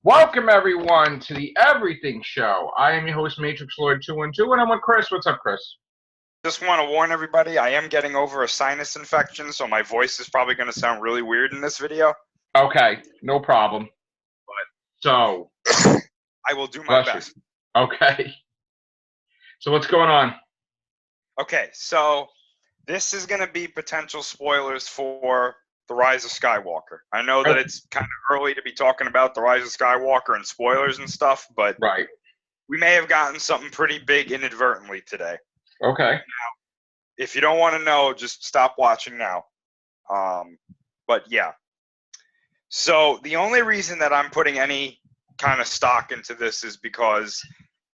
Welcome, everyone, to the Everything Show. I am your host, Matrixlord212, and I'm with Chris. What's up, Chris? Just want to warn everybody, I am getting over a sinus infection, so my voice is probably going to sound really weird in this video. Okay, no problem. So, I will do my best. Okay. So what's going on? Okay, so this is going to be potential spoilers for The Rise of Skywalker. I know that it's kind of early to be talking about The Rise of Skywalker and spoilers and stuff, but we may have gotten something pretty big inadvertently today. Okay. Now, if you don't want to know, just stop watching now. But yeah. So the only reason that I'm putting any kind of stock into this is because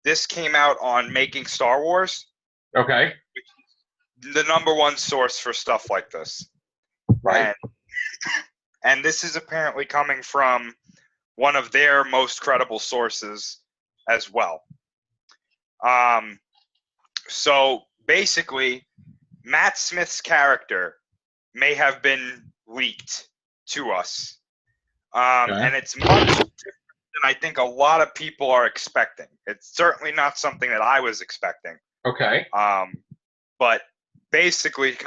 this came out on Making Star Wars. Okay. Which is the #1 source for stuff like this. Right. And this is apparently coming from one of their most credible sources as well. So basically, Matt Smith's character may have been leaked to us. And it's much different than I think a lot of people are expecting. It's certainly not something that I was expecting. Okay. But basically, to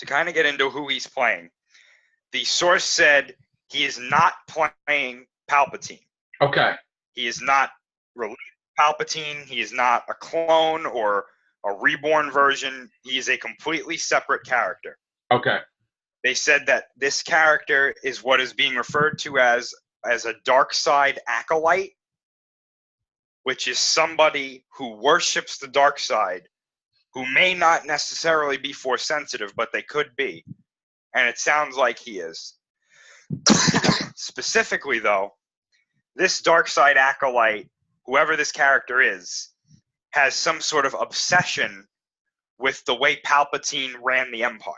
kind of get into who he's playing, the source said he is not playing Palpatine. Okay. He is not related to Palpatine. He is not a clone or a reborn version. He is a completely separate character. Okay. They said that this character is what is being referred to as a dark side acolyte, which is somebody who worships the dark side, who may not necessarily be Force sensitive, but they could be. And it sounds like he is. Specifically, though, this dark side acolyte, whoever this character is, has some sort of obsession with the way Palpatine ran the Empire.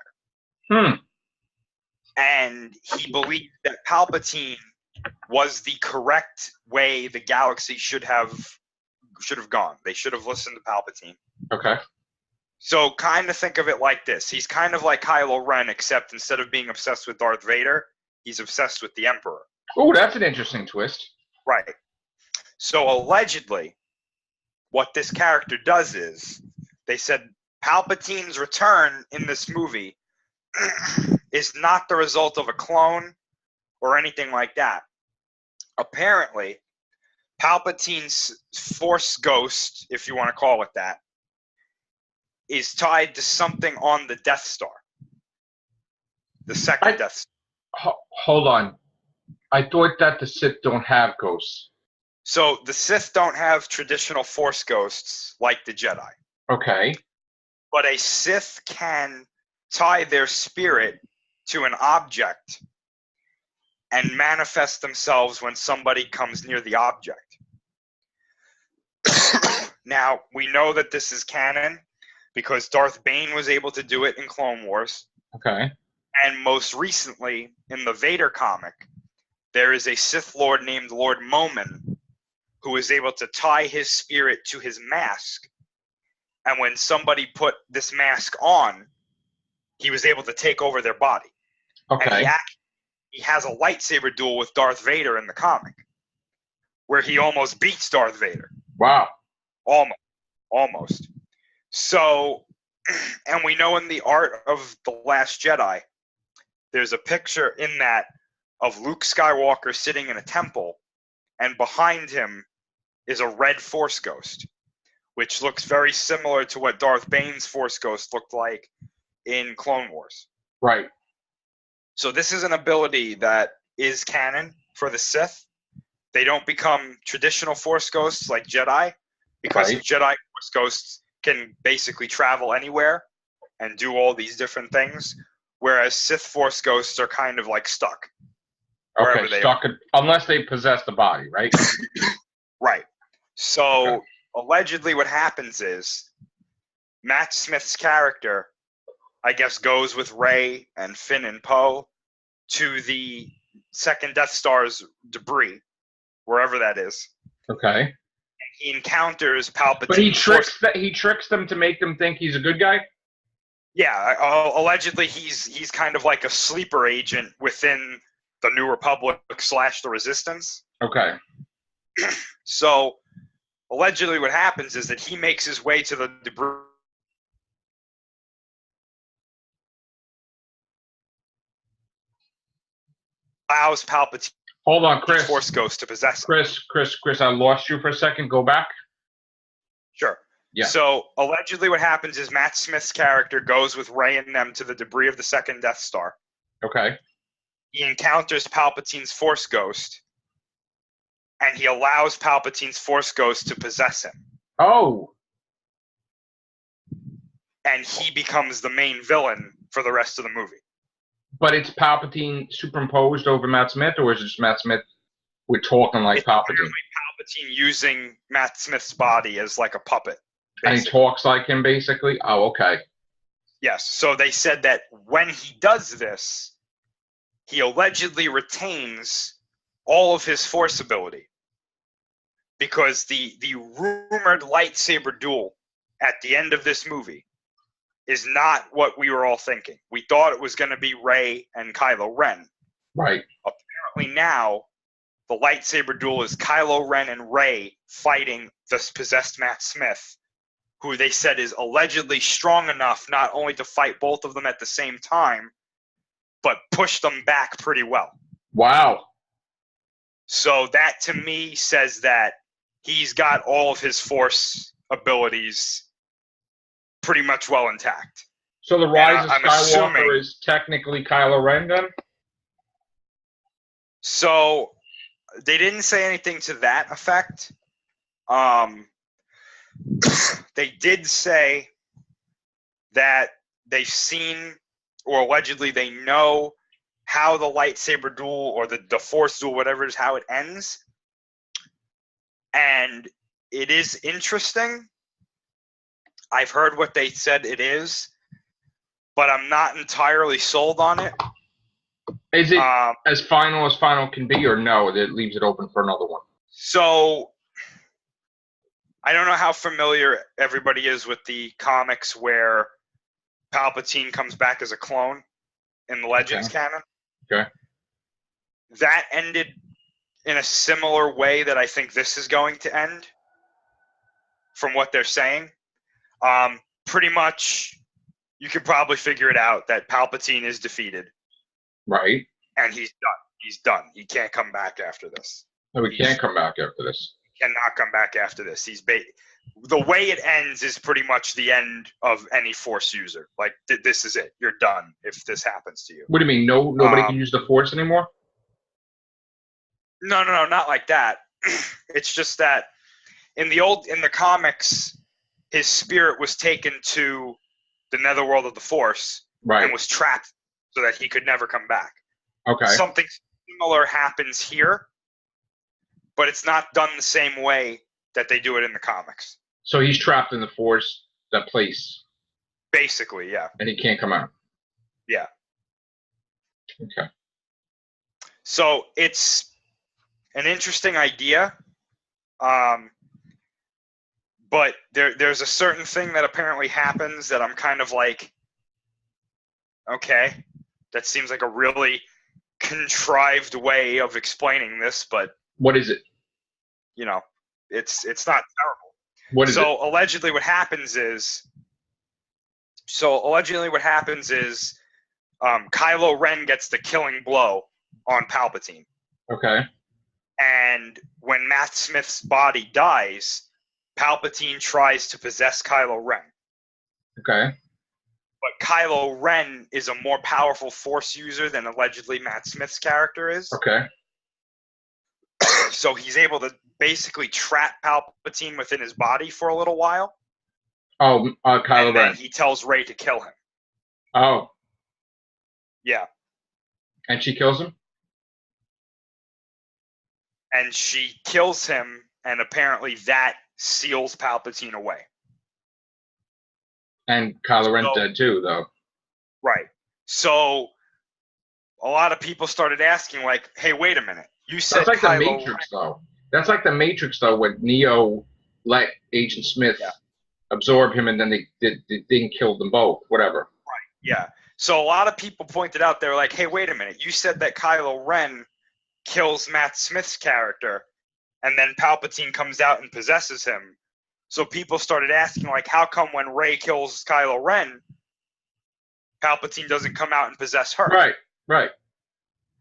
And he believed that Palpatine was the correct way the galaxy should have gone. They should have listened to Palpatine. Okay. So kind of think of it like this. He's kind of like Kylo Ren, except instead of being obsessed with Darth Vader, he's obsessed with the Emperor. Oh, that's an interesting twist. Right. So allegedly, what this character does is, they said Palpatine's return in this movie is not the result of a clone or anything like that. Apparently, Palpatine's Force ghost, if you want to call it that, is tied to something on the Death Star. The second Death Star. Hold on. I thought that the Sith don't have ghosts. So the Sith don't have traditional Force ghosts like the Jedi. Okay. But a Sith can tie their spirit to an object and manifest themselves when somebody comes near the object. Now, we know that this is canon because Darth Bane was able to do it in Clone Wars. Okay. And most recently, in the Vader comic, there is a Sith Lord named Lord Momin who is able to tie his spirit to his mask. And when somebody put this mask on, he was able to take over their body. Okay. And he has a lightsaber duel with Darth Vader in the comic, where he almost beats Darth Vader. Wow. Almost. So, and we know in the art of The Last Jedi, there's a picture in that of Luke Skywalker sitting in a temple, and behind him is a red Force ghost, which looks very similar to what Darth Bane's Force ghost looked like in Clone Wars. Right. So this is an ability that is canon for the Sith. They don't become traditional Force ghosts like Jedi, because Jedi Force ghosts can basically travel anywhere and do all these different things, whereas Sith Force ghosts are kind of like stuck. Okay, stuck unless they possess the body, right? Right. So allegedly what happens is Matt Smith's character, I guess, goes with Rey and Finn and Poe to the second Death Star's debris, wherever that is. Okay. He encounters Palpatine. But he tricks them to make them think he's a good guy? Yeah, allegedly he's kind of like a sleeper agent within the New Republic / the Resistance. Okay. So allegedly what happens is that he makes his way to the debris, allows Palpatine's Hold on, Chris. Force Ghost to possess him. Chris, I lost you for a second. Go back. Sure. Yeah. So allegedly what happens is Matt Smith's character goes with Rey and them to the debris of the second Death Star. Okay. He encounters Palpatine's Force Ghost, and he allows Palpatine's Force Ghost to possess him. Oh. And he becomes the main villain for the rest of the movie. But it's Palpatine superimposed over Matt Smith, or is it just Matt Smith? We're talking like Palpatine. Palpatine using Matt Smith's body as like a puppet. Basically. And he talks like him, basically? Oh, okay. Yes. So they said that when he does this, he allegedly retains all of his Force ability. Because the rumored lightsaber duel at the end of this movie is not what we were all thinking. We thought it was going to be Rey and Kylo Ren. Right. Apparently now, the lightsaber duel is Kylo Ren and Rey fighting the possessed Matt Smith, who they said is allegedly strong enough not only to fight both of them at the same time, but push them back pretty well. Wow. So that to me says that he's got all of his Force abilities pretty much well intact. So the Rise of Skywalker is technically Kylo Ren then? So they didn't say anything to that effect. They did say that they've seen, or allegedly they know, how the lightsaber duel or the Force duel, whatever it is, how it ends. And it is interesting. I've heard what they said it is, but I'm not entirely sold on it. Is it as final can be, or no, it leaves it open for another one? So, I don't know how familiar everybody is with the comics where Palpatine comes back as a clone in the Legends canon. Okay. That ended in a similar way that I think this is going to end, from what they're saying. Pretty much, you could probably figure it out that Palpatine is defeated. Right. And he's done. He's done. He can't come back after this. No, he can't come back after this. He cannot come back after this. The way it ends is pretty much the end of any Force user. Like, this is it. You're done if this happens to you. What do you mean? Nobody can use the Force anymore? No, not like that. It's just that in the comics, his spirit was taken to the netherworld of the Force, right, and was trapped so that he could never come back. Okay. Something similar happens here, but it's not done the same way that they do it in the comics. So he's trapped in the Force, that place. Basically, yeah. And he can't come out. Yeah. Okay. So it's an interesting idea. But there's a certain thing that apparently happens that I'm kind of like, okay, that seems like a really contrived way of explaining this, but what is it? You know, it's not terrible. What is it? So allegedly what happens is Kylo Ren gets the killing blow on Palpatine. Okay. And when Matt Smith's body dies, Palpatine tries to possess Kylo Ren. Okay. But Kylo Ren is a more powerful Force user than allegedly Matt Smith's character is. Okay. So he's able to basically trap Palpatine within his body for a little while. Oh, Kylo Ren. He tells Rey to kill him. Oh. Yeah. And she kills him? And she kills him, and apparently that seals Palpatine away. And Kylo Ren's dead too, though. Right. So a lot of people started asking, like, hey, wait a minute. You said that's like Kylo the Matrix, though. That's like the Matrix, though, when Neo let Agent Smith absorb him, and then the thing killed them both. Whatever. Right. Yeah. So a lot of people pointed out, they were like, hey, wait a minute. You said that Kylo Ren kills Matt Smith's character, and then Palpatine comes out and possesses him. So people started asking, like, how come when Rey kills Kylo Ren, Palpatine doesn't come out and possess her? Right.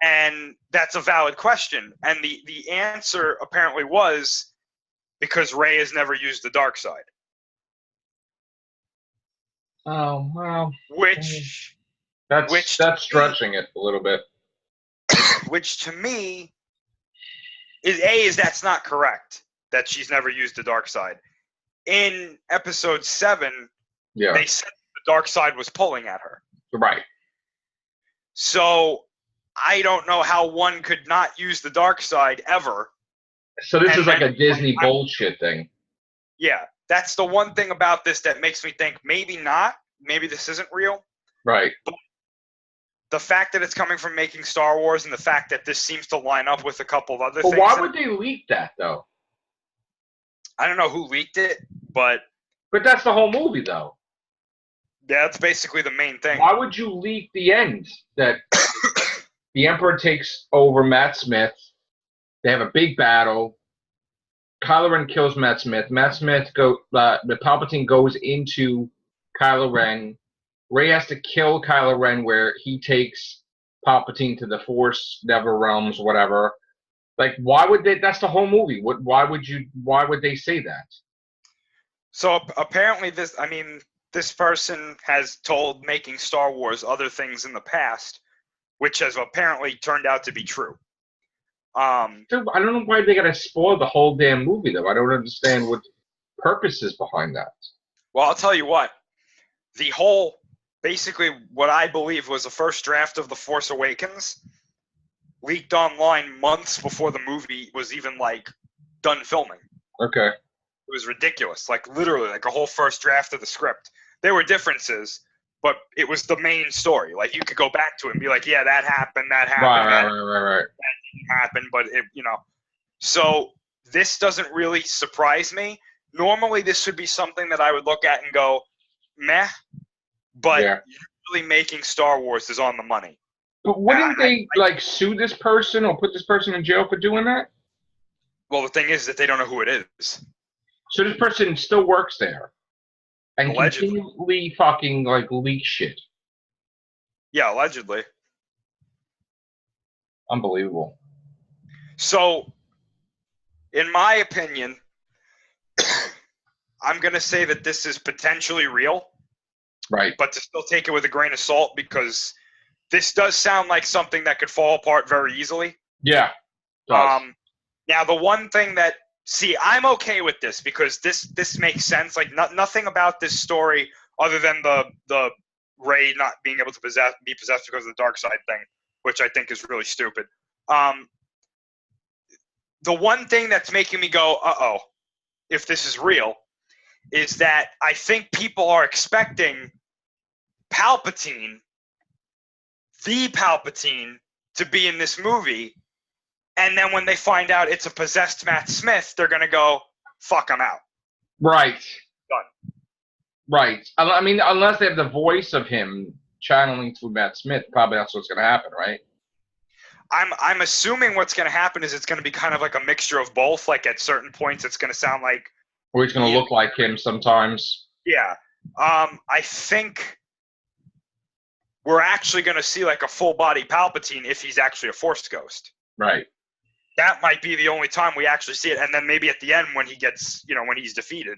And that's a valid question. And the answer apparently was because Rey has never used the dark side. Oh, well. That's stretching it a little bit. Which to me is that's not correct, that she's never used the dark side. In episode 7, they said the dark side was pulling at her. Right. So I don't know how one could not use the dark side ever. So this is like a Disney bullshit thing. Yeah. That's the one thing about this that makes me think maybe not. Maybe this isn't real. Right. But the fact that it's coming from making Star Wars and the fact that this seems to line up with a couple of other things. But why would they leak that, though? I don't know who leaked it, but... But that's the whole movie, though. Yeah, that's basically the main thing. Why would you leak the end? That the Emperor takes over Matt Smith. They have a big battle. Kylo Ren kills Matt Smith. The Palpatine goes into Kylo Ren. Rey has to kill Kylo Ren, where he takes Palpatine to the Force, Never Realms, whatever. Like, why would they? That's the whole movie. Why would they say that? So apparently, this person has told making Star Wars other things in the past, which has apparently turned out to be true. Dude, I don't know why they gotta spoil the whole damn movie, though. I don't understand what purpose is behind that. Well, I'll tell you what. Basically, what I believe was the first draft of The Force Awakens leaked online months before the movie was even, like, done filming. Okay. It was ridiculous. Like, literally, like a whole first draft of the script. There were differences, but it was the main story. Like, you could go back to it and be like, yeah, that happened. Right. That didn't happen, but it, So, this doesn't really surprise me. Normally, this would be something that I would look at and go, meh. But usually making Star Wars is on the money. But wouldn't they sue this person or put this person in jail for doing that? Well, the thing is that they don't know who it is. So this person still works there and allegedly. continually fucking leak shit. Yeah, allegedly. Unbelievable. So, in my opinion, I'm going to say that this is potentially real. Right. But to still take it with a grain of salt, because this does sound like something that could fall apart very easily. Yeah. Now, the one thing that... See, I'm okay with this because this makes sense. Like, nothing about this story other than the Rey not being able to be possessed because of the dark side thing, which I think is really stupid. The one thing that's making me go, uh-oh, if this is real, is that I think people are expecting Palpatine, the Palpatine, to be in this movie, and then when they find out it's a possessed Matt Smith, they're going to go, fuck, I'm out. Right. Done. Right. I mean, unless they have the voice of him channeling through Matt Smith, probably that's what's going to happen, right? I'm assuming what's going to happen is it's going to be kind of like a mixture of both. Like, at certain points, it's going to sound like... Or he's going to look like him sometimes. Yeah. I think we're actually going to see like a full-body Palpatine if he's actually a Force ghost. Right. That might be the only time we actually see it, and then maybe at the end when he gets, when he's defeated.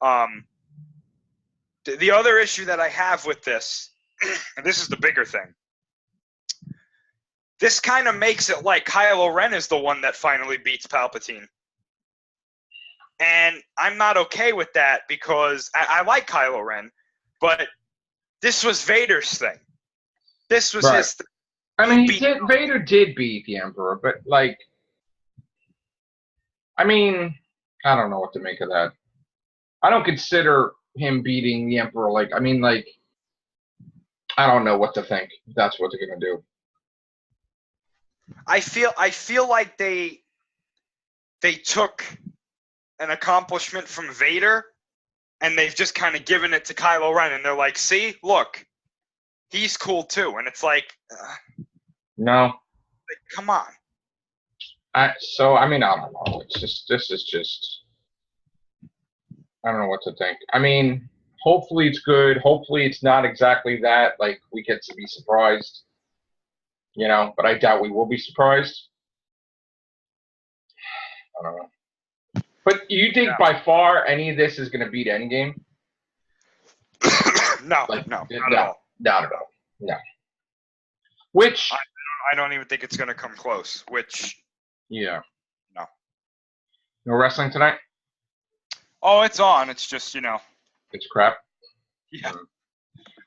The other issue that I have with this, and this is the bigger thing, this kind of makes it like Kylo Ren is the one that finally beats Palpatine. And I'm not okay with that because I like Kylo Ren, but this was Vader's thing. This was his thing. I mean, Vader did beat the Emperor, but I don't know what to make of that. I don't consider him beating the Emperor I don't know what to think. If that's what they're gonna do. I feel like they took an accomplishment from Vader and they've just kind of given it to Kylo Ren, and they're like, see, look, he's cool too, and it's like, No. come on. So I mean, I don't know. It's just this is just. I don't know what to think. I mean, hopefully it's good. Hopefully it's not exactly that. Like we get to be surprised. You know, but I doubt we will be surprised. I don't know. But you think by far any of this is going to beat Endgame? No, Like, no, not at all. Not at all. No. Which I don't even think it's going to come close. Which, yeah. No. No wrestling tonight? Oh, it's on. It's just, It's crap. Yeah.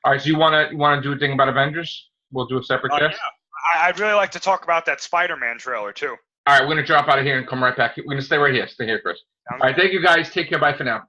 All right, so you want to do a thing about Avengers? We'll do a separate cast? Yeah. I'd really like to talk about that Spider-Man trailer, too. All right, we're going to drop out of here and come right back. We're going to stay right here. Stay here, Chris. All right, thank you guys. Take care. Bye for now.